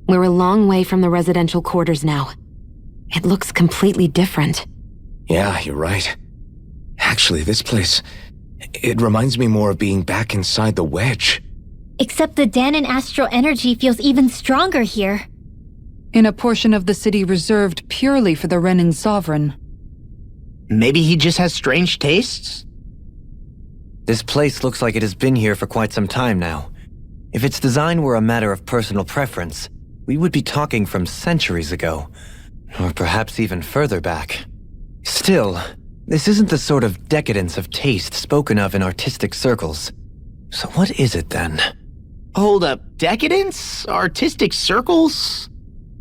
We're a long way from the residential quarters now. It looks completely different. Yeah, you're right. Actually, this place... it reminds me more of being back inside the Wedge. Except the Dahnan astral energy feels even stronger here. In a portion of the city reserved purely for the Renan Sovereign. Maybe he just has strange tastes? This place looks like it has been here for quite some time now. If its design were a matter of personal preference, we would be talking from centuries ago. Or perhaps even further back. Still, this isn't the sort of decadence of taste spoken of in artistic circles. So what is it then? Hold up, decadence? Artistic circles?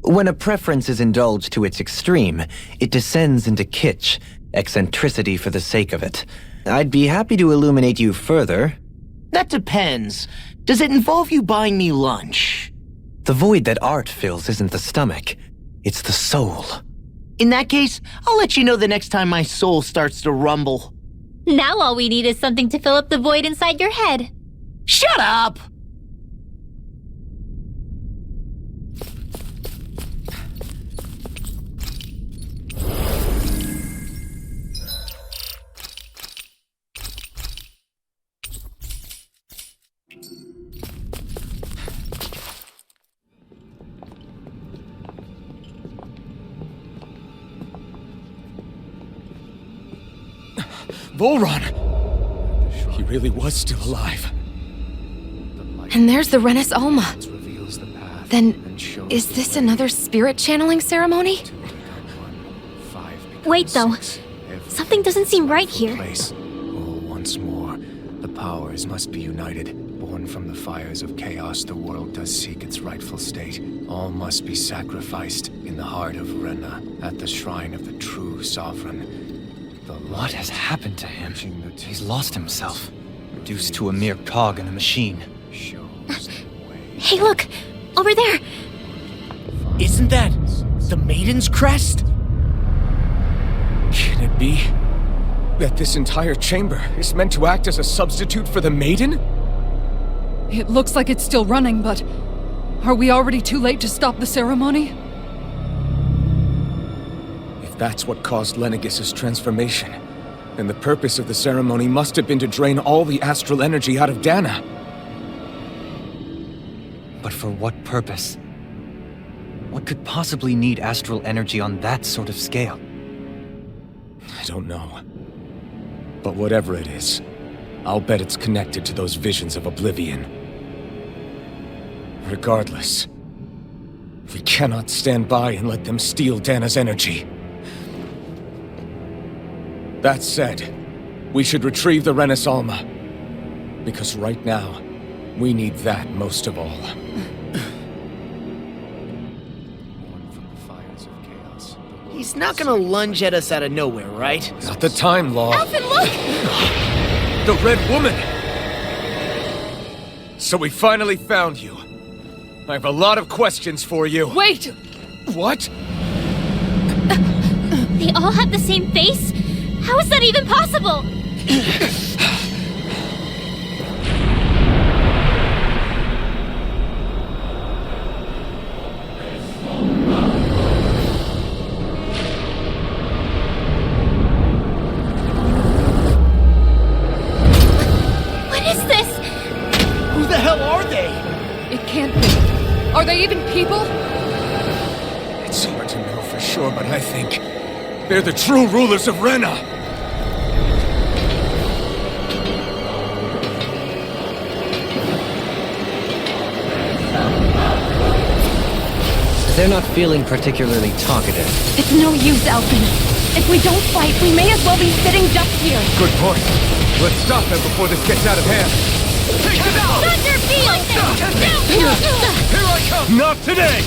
When a preference is indulged to its extreme, it descends into kitsch, eccentricity for the sake of it. I'd be happy to illuminate you further. That depends. Does it involve you buying me lunch? The void that art fills isn't the stomach, it's the soul. In that case, I'll let you know the next time my soul starts to rumble. Now all we need is something to fill up the void inside your head. Shut up! Volron! He really was still alive. And there's the Renis Alma. Then, is this another spirit channeling ceremony? Wait though, something doesn't seem right here. Oh, once more, the powers must be united. Born from the fires of chaos, the world does seek its rightful state. All must be sacrificed in the heart of Rena, at the shrine of the true sovereign. What has happened to him? He's lost himself, reduced to a mere cog in a machine. Hey look, over there! Isn't that the Maiden's crest? Can it be that this entire chamber is meant to act as a substitute for the Maiden? It looks like it's still running, but... are we already too late to stop the ceremony? If that's what caused Lenegis' transformation, then the purpose of the ceremony must have been to drain all the astral energy out of Dahna. But for what purpose? What could possibly need astral energy on that sort of scale? I don't know. But whatever it is, I'll bet it's connected to those visions of oblivion. Regardless, we cannot stand by and let them steal Dahna's energy. That said, we should retrieve the Renis Alma. Because right now, we need that most of all. He's not gonna lunge at us out of nowhere, right? Not the time, Law. Alphen, look! The Red Woman! So we finally found you. I have a lot of questions for you. Wait! What? They all have the same face? How is that even possible? What is this? Who the hell are they? It can't be. Are they even people? It's hard to know for sure, but I think they're the true rulers of Rena. They're not feeling particularly talkative. It's no use, Alphen. If we don't fight, we may as well be sitting ducks here. Good point. Let's stop them before this gets out of hand. Take them out! Thunderfield! Here I come! Not today!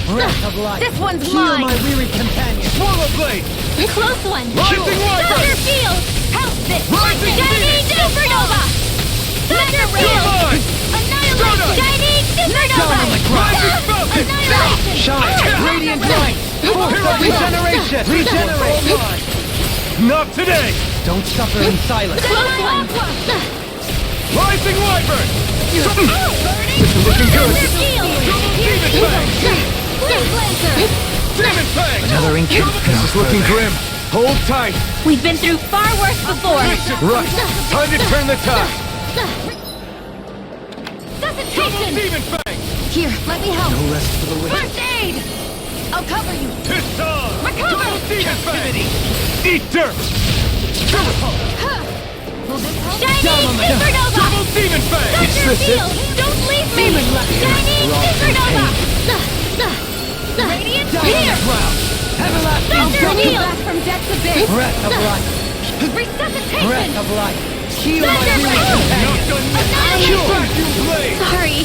Breath of life. This one's Heal mine! my weary companion. Swallow Blade! Close one! Rising Wyvern! Thunderfield! Help this! Rising Shining Supernova! Thunder Rail! Annihilate! Shining Supernova! Rising Falcon! Annihilation! Shine! Radiant light! Force of regeneration! Regenerate! Not today! Don't suffer in silence. Close one! Rising Wyvern! Another incant. This is looking grim. Hold tight. We've been through far worse before. Right. Time to turn the tide. Here, let me help. No rest for the wicked. First aid! I'll cover you. Recover! Eat dirt. Will this help? Shining Supernova! Demon Fang. Thunder Field! Don't leave me! Shining Supernova! Radiant Here! Thunder Field! from death to big. Breath of life. Resuscitation! Breath of life. Heal my Thunder weary Field! companion. Sorry.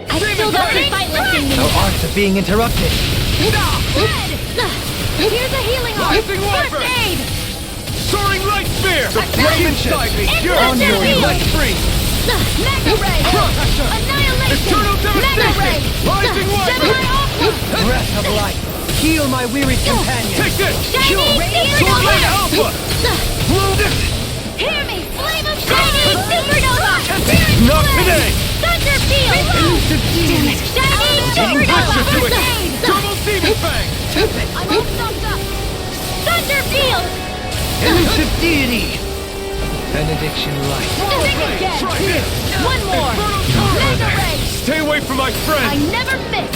I still got the fight left in me. No arts are being interrupted. Here's a healing arm. Rising First Wyvern. aid! Soaring light spear. The flame inside me. Into You're the on your field. let free. Mega ray! Annihilation! Eternal Mega ray! Rising Wyvern. Gemini Aqua! Breath of life. Heal my weary companion. Take this. Shining Sword Lane Supernova! Alpha. Hear me! Flame of Shining Supernova! Not today. Thunder Field! Damn it! Shining Supernova! to it. First aid! Double Demon Fang. I'm all stopped up! Thunder Field! Elusive deity. Benediction light. Think again! One more! Mega ray! Stay away from my I friend. never miss!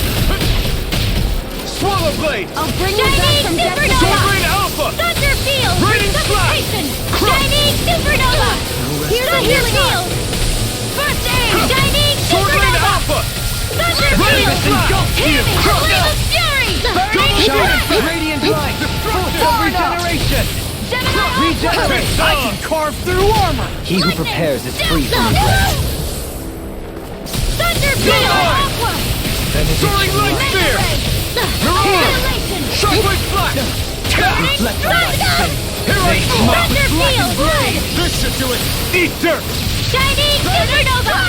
Swallow Blade. I'll bring you back Shining from death to Supernova! Sword Lane Alpha. Thunder Field! Radiant Slash. Resuscitation! Shining Supernova! Here's a healing arm! First aid! Shining Sword Lane Supernova! Alpha. Thunder Radiant Field! Slash. Hear me! Flame of Fury! Burning Shine. Strike! Radiant light. Full regeneration. Gemini Regenerate. I can carve through armor. He who prepares is free from regret. Thunder Field! Aqua! Soaring light Mega spear. ray! Annihilation! Shockwave Flash. Burning Strike! Here I come. Thunder Field! Blood! This should do it. Eat dirt. Shining Supernova!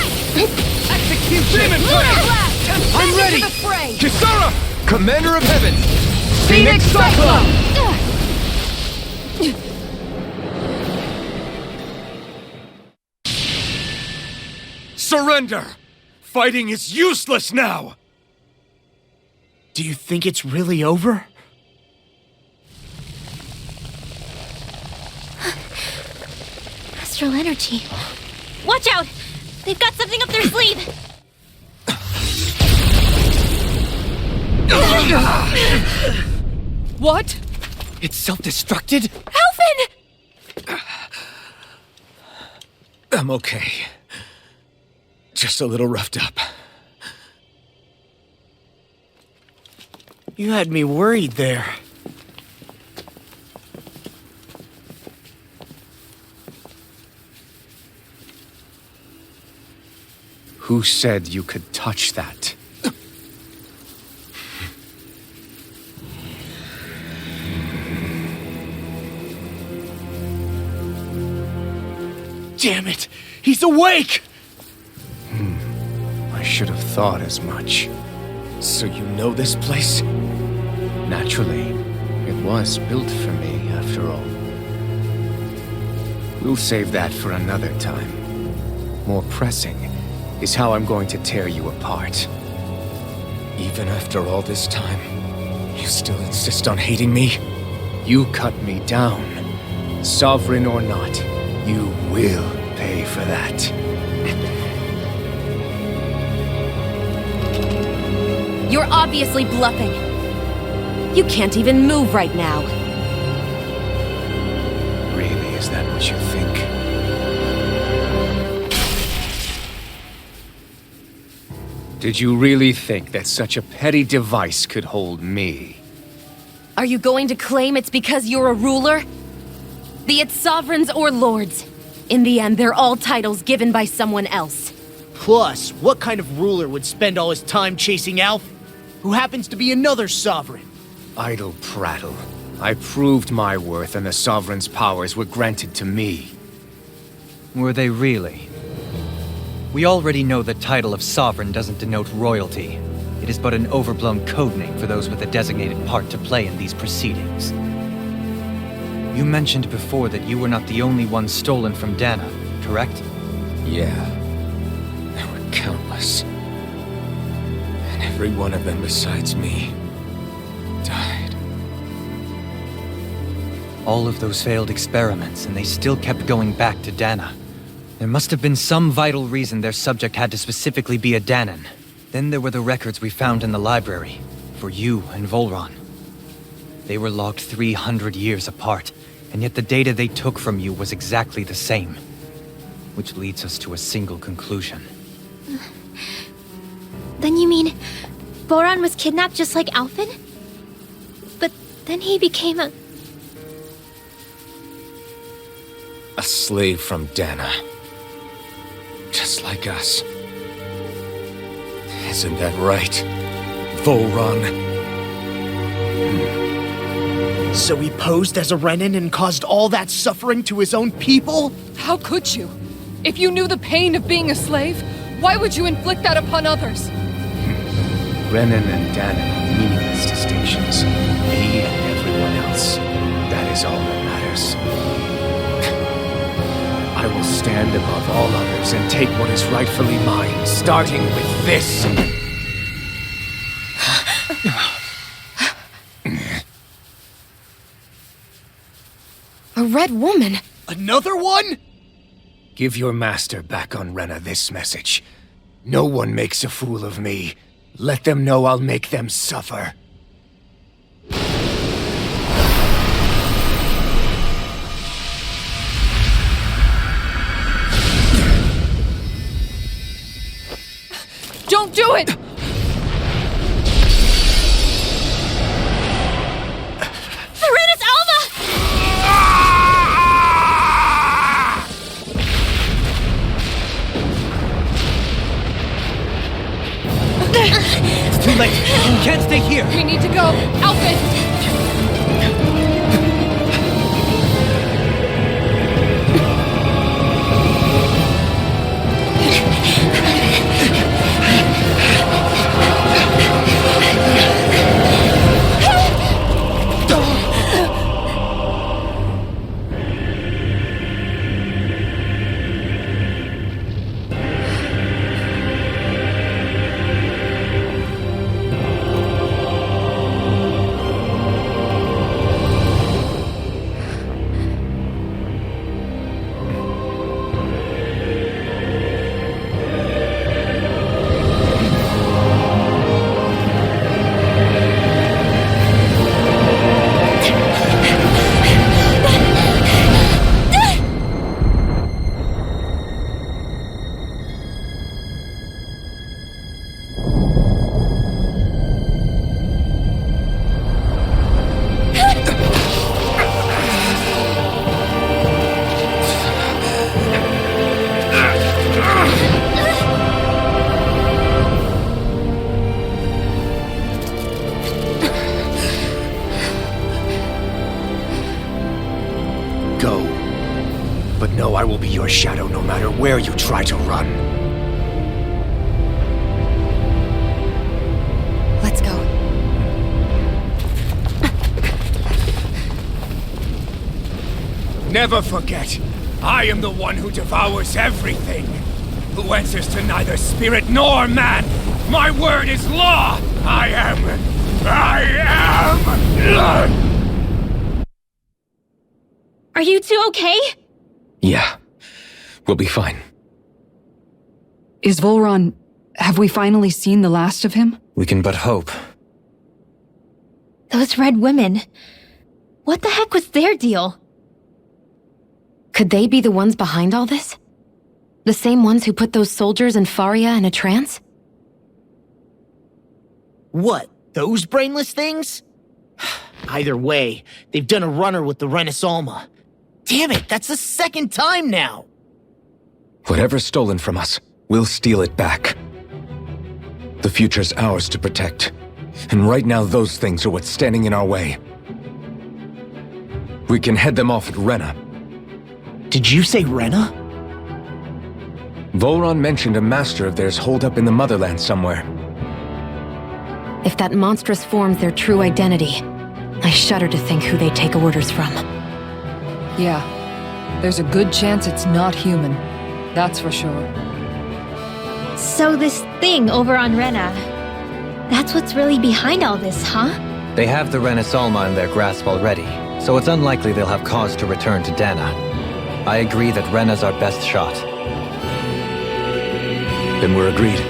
Execution. Demon Lunar Fang. Blast! I'm ready. The fray! Kisara. Commander of Heaven. Phoenix Cyclone. Surrender! Fighting is useless now! Do you think it's really over? Astral energy. Watch out! They've got something up their sleeve! What? It's self-destructed? Alphen! I'm okay. Just a little roughed up. You had me worried there. Who said you could touch that? Damn it! He's awake! I should have thought as much. So you know this place? Naturally, it was built for me, after all. We'll save that for another time. More pressing is how I'm going to tear you apart. Even after all this time, you still insist on hating me? You cut me down. Sovereign or not, you will pay for that. You're obviously bluffing. You can't even move right now. Really, is that what you think? Did you really think that such a petty device could hold me? Are you going to claim it's because you're a ruler? Be it sovereigns or lords. In the end, they're all titles given by someone else. Plus, what kind of ruler would spend all his time chasing Alf, who happens to be another sovereign? Idle prattle. I proved my worth and the Sovereign's powers were granted to me. Were they really? We already know the title of Sovereign doesn't denote royalty. It is but an overblown codename for those with a designated part to play in these proceedings. You mentioned before that you were not the only one stolen from Dana, correct? Yeah. There were countless. And every one of them besides me died. All of those failed experiments, and they still kept going back to Dana. There must have been some vital reason their subject had to specifically be a Danan. Then there were the records we found in the library, for you and Volron. They were logged 300 years apart, and yet the data they took from you was exactly the same. Which leads us to a single conclusion. Then you mean Boran was kidnapped just like Alphen? But then he became a slave from Dana. Just like us. Isn't that right, Volron? So he posed as a Renan and caused all that suffering to his own people? How could you? If you knew the pain of being a slave, why would you inflict that upon others? Renan and Danan are meaningless distinctions. Me and everyone else. That is all that matters. I will stand above all others and take what is rightfully mine, starting with this. A red woman? Another one? Give your master back on Rena this message. No one makes a fool of me. Let them know I'll make them suffer. Don't do it! Serenus Alma! It's too late! You can't stay here! We need to go! Alphen! Go. But know I will be your shadow no matter where you try to run. Let's go. Never forget, I am the one who devours everything. Who answers to neither spirit nor man. My word is law. I am. Are you two okay? Yeah. We'll be fine. Is Volron... have we finally seen the last of him? We can but hope. Those red women. What the heck was their deal? Could they be the ones behind all this? The same ones who put those soldiers in Faria in a trance? What, those brainless things? Either way, they've done a runner with the Renus Alma. Damn it, that's the second time now! Whatever's stolen from us, we'll steal it back. The future's ours to protect. And right now those things are what's standing in our way. We can head them off at Rena. Did you say Rena? Volron mentioned a master of theirs holed up in the motherland somewhere. If that monstrous form's their true identity, I shudder to think who they take orders from. Yeah, there's a good chance it's not human. That's for sure. So this thing over on Rena, that's what's really behind all this, huh? They have the Renasolma in their grasp already, so it's unlikely they'll have cause to return to Dana. I agree that Rena's our best shot. Then we're agreed.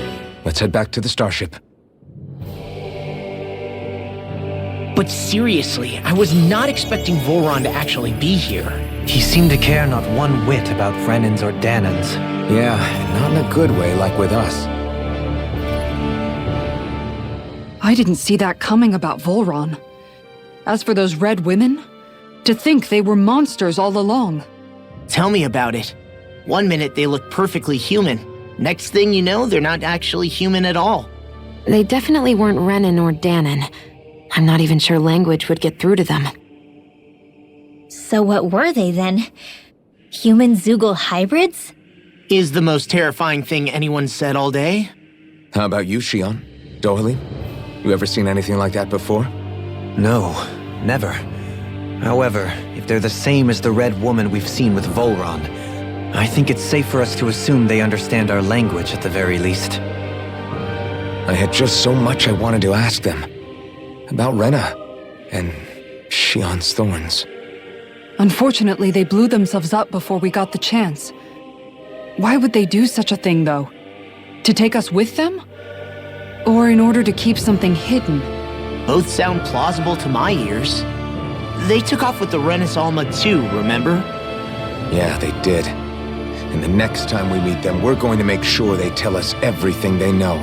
Let's head back to the starship. But seriously, I was not expecting Voron to actually be here. He seemed to care not one whit about Renans or Danans. Yeah, and not in a good way like with us. I didn't see that coming about Volron. As for those red women, to think they were monsters all along. Tell me about it. One minute they look perfectly human. Next thing you know, they're not actually human at all. They definitely weren't Renan or Danan. I'm not even sure language would get through to them. So what were they then? Human Zoogle hybrids? Is the most terrifying thing anyone said all day. How about you, Shion? Dohalim? You ever seen anything like that before? No, never. However, if they're the same as the red woman we've seen with Volron, I think it's safe for us to assume they understand our language at the very least. I had just so much I wanted to ask them. About Rena and Shion's thorns. Unfortunately, they blew themselves up before we got the chance. Why would they do such a thing, though? To take us with them? Or in order to keep something hidden? Both sound plausible to my ears. They took off with the Renasolma too, remember? Yeah, they did. And the next time we meet them, we're going to make sure they tell us everything they know.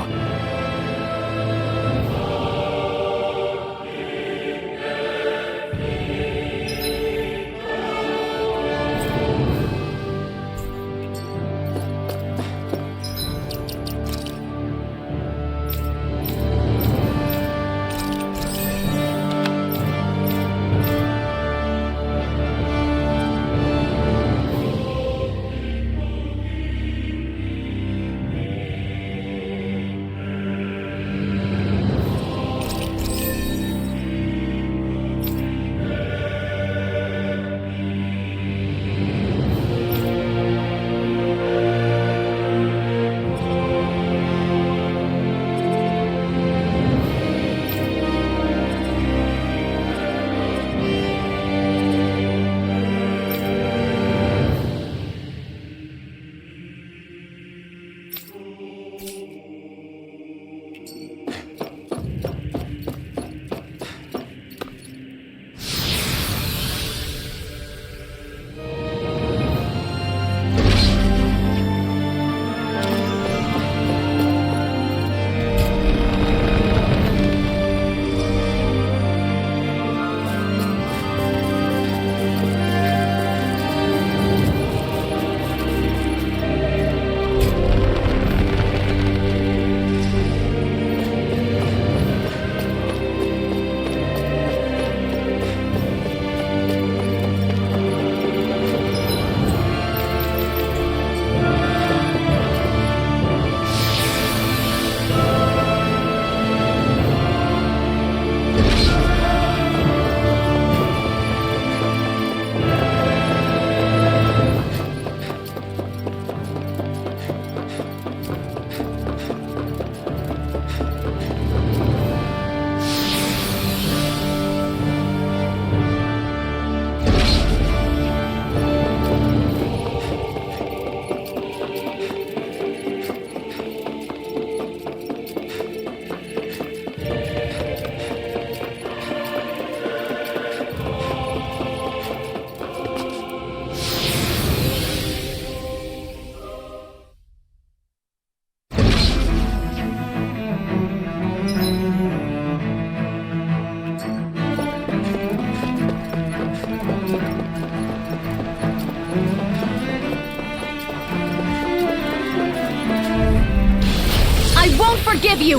Forgive you!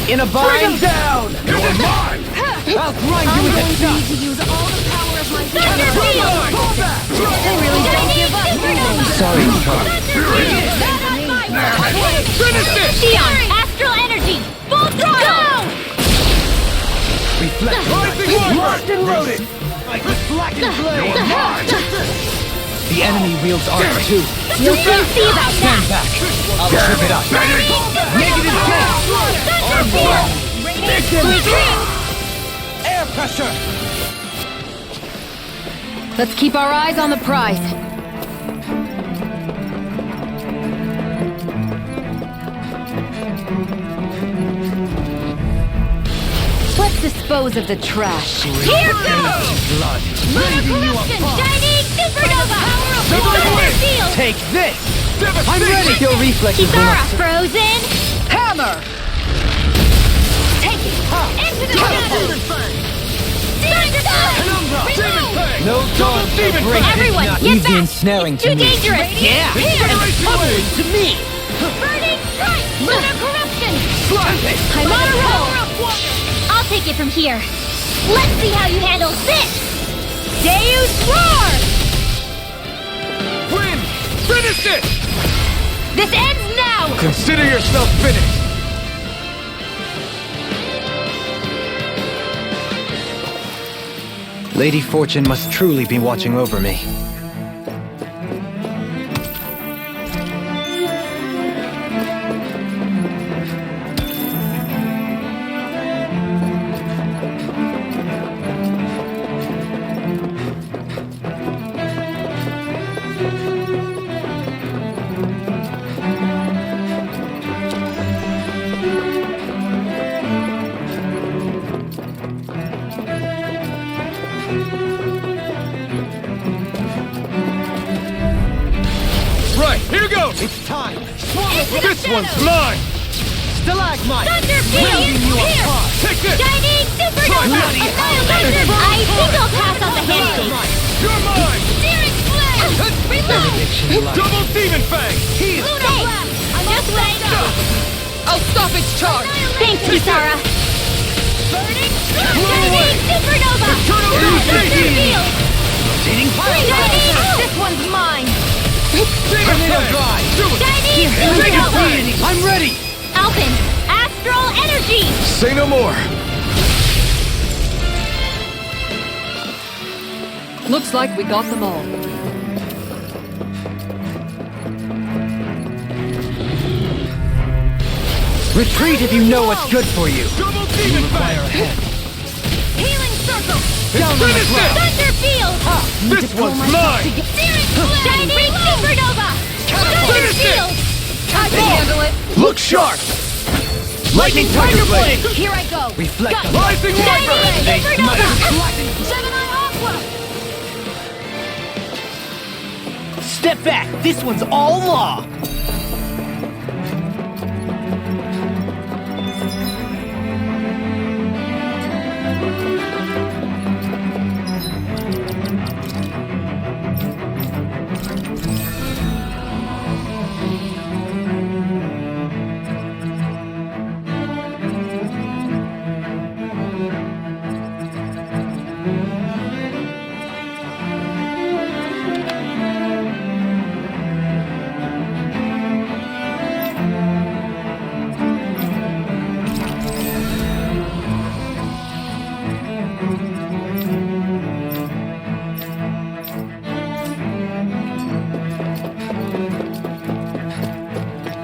In a bind! down! You're mine! I'll grind you with a shot! To use all the power of my Thunder Field! I really don't give up! Sorry, Charlie. Finish this! Shion, Astral Energy! Full throttle! Go! Reflect. Locked and loaded! The enemy wields armor too. You'll soon see about Stand that! back. I'll trip it up. Negative air pressure. Let's keep our eyes on the prize. Let's dispose of the trash. Here goes! Blood. Lunar Corruption! Shining Supernova! Lunar Field! Take this. I'm ready. Your reflexes will Kisara not. frozen! Hammer! Take it! Into the shadows! Thunderflame! No dawn shall break this Everyone, knot. get Leave the back! ensnaring It's to too me. dangerous! Yeah! Here! To me! Burning Strike! Lunar Corruption! I'm on a roll! I'll take it from here. Let's see how you handle this! Deus Roar! Win! Finish it! This ends now! Consider yourself finished! Lady Fortune must truly be watching over me. Right, here goes! It's time. This one's mine! Stalagmite. Thunderfield! Wielding you Here! apart. Take this! Shining Supernova! Annihilation! I think I'll pass on the handshake! You're mine! Searing Flame! Reload! Double Demon Fang! Lunar Blast! Just let go! I'll stop its charge! Thanks, Kisara! Burning away! Shining Supernova! Thunderfield! Shining! This one's mine! Tornado drive. Shining Supernova! I'm ready. Alpin! Astral Energy! Say no more! Looks like we got them all. Retreat if you know what's good for you. Double Demon Fang! Healing Circle! Down on the Finish ground. Thunderfield! This one's mine! Searing Flame! Shining Supernova! Thunderfield! I can handle it! Look sharp! Lightning Tiger Blade. Here I go! Reflect on Rising Wyvern! Shining Supernova! Gemini Aqua! Step back! This one's all law!